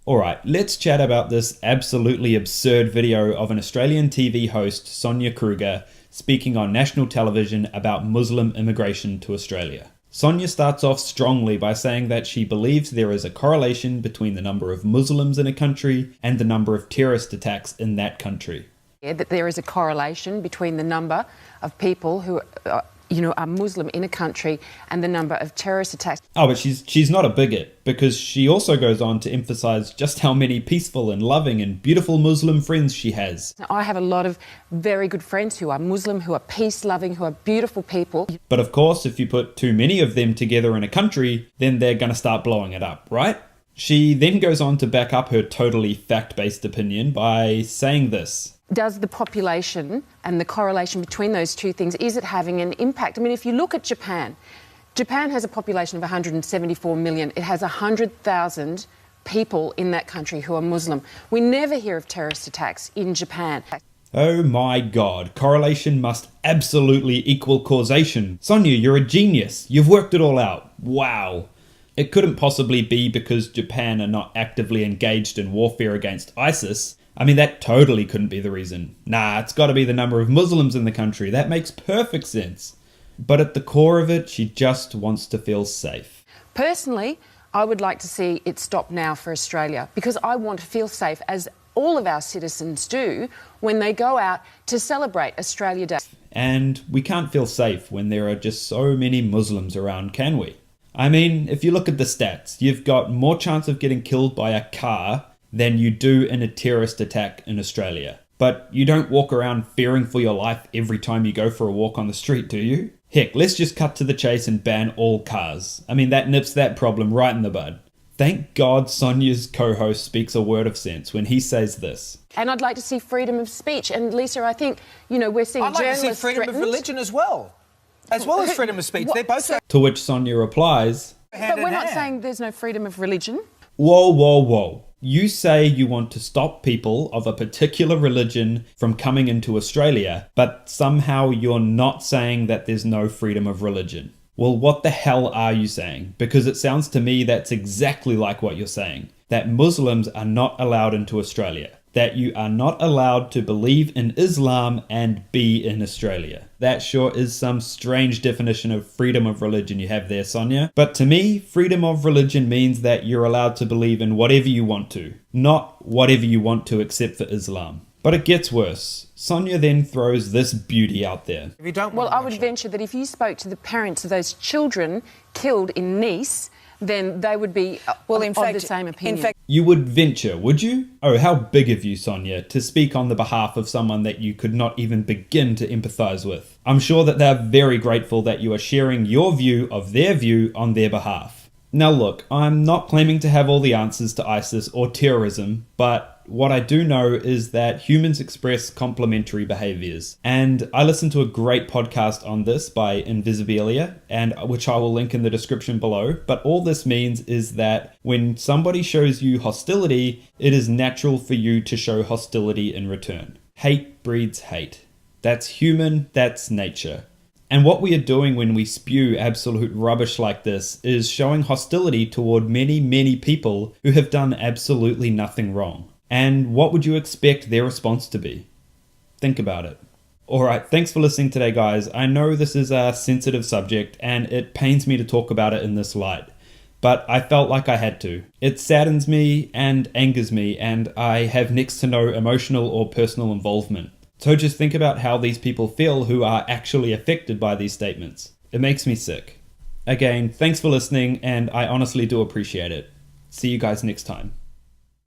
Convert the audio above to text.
Alright, let's chat about this absolutely absurd video of an Australian TV host, Sonia Kruger, speaking on national television about Muslim immigration to Australia. Sonia starts off strongly by saying that she believes there is a correlation between the number of Muslims in a country and the number of terrorist attacks in that country. Yeah, that there is a correlation between the number of people who are Muslim in a country and the number of terrorist attacks. Oh, but she's not a bigot, because she also goes on to emphasize just how many peaceful and loving and beautiful Muslim friends she has. I have a lot of very good friends who are Muslim, who are peace-loving, who are beautiful people. But of course, if you put too many of them together in a country, then they're going to start blowing it up, right? She then goes on to back up her totally fact-based opinion by saying this. Does the population and the correlation between those two things, is it having an impact? I mean, if you look at Japan, Japan has a population of 174 million. It has 100,000 people in that country who are Muslim. We never hear of terrorist attacks in Japan. Oh my god, correlation must absolutely equal causation. Sonia, you're a genius. You've worked it all out. Wow. It couldn't possibly be because Japan are not actively engaged in warfare against ISIS. I mean, that totally couldn't be the reason. Nah, it's got to be the number of Muslims in the country. That makes perfect sense. But at the core of it, she just wants to feel safe. Personally, I would like to see it stop now for Australia, because I want to feel safe, as all of our citizens do, when they go out to celebrate Australia Day. And we can't feel safe when there are just so many Muslims around, can we? I mean, if you look at the stats, you've got more chance of getting killed by a car than you do in a terrorist attack in Australia. But you don't walk around fearing for your life every time you go for a walk on the street, do you? Heck, let's just cut to the chase and ban all cars. I mean, that nips that problem right in the bud. Thank God Sonia's co-host speaks a word of sense when he says this. And I'd like to see freedom of speech. And Lisa, I think, we're seeing I'd like journalists to see freedom threatened. of religion as well as freedom of speech. They're both To which Sonia replies, But we're not saying there's no freedom of religion. whoa, whoa, whoa. You say you want to stop people of a particular religion from coming into Australia, but somehow you're not saying that there's no freedom of religion. Well, what the hell are you saying? Because it sounds to me that's exactly like what you're saying. That Muslims are not allowed into Australia. That you are not allowed to believe in Islam and be in Australia. That sure is some strange definition of freedom of religion you have there, Sonia. But to me, freedom of religion means that you're allowed to believe in whatever you want to, not whatever you want to except for Islam. But it gets worse. Sonia then throws this beauty out there. If you don't Well, I would venture that if you spoke to the parents of those children killed in Nice, then they would be of the same opinion. You would venture, would you? Oh, how big of you, Sonia, to speak on the behalf of someone that you could not even begin to empathise with. I'm sure that they're very grateful that you are sharing your view of their view on their behalf. Now look, I'm not claiming to have all the answers to ISIS or terrorism, but what I do know is that humans express complementary behaviours. And I listened to a great podcast on this by Invisibilia, and which I will link in the description below. But all this means is that when somebody shows you hostility, it is natural for you to show hostility in return. Hate breeds hate. That's human, that's nature. And what we are doing when we spew absolute rubbish like this is showing hostility toward many, many people who have done absolutely nothing wrong. And what would you expect their response to be? Think about it. Alright, thanks for listening today, guys. I know this is a sensitive subject and it pains me to talk about it in this light, but I felt like I had to. It saddens me and angers me, and I have next to no emotional or personal involvement. So just think about how these people feel who are actually affected by these statements. It makes me sick. Again, thanks for listening, and I honestly do appreciate it. See you guys next time.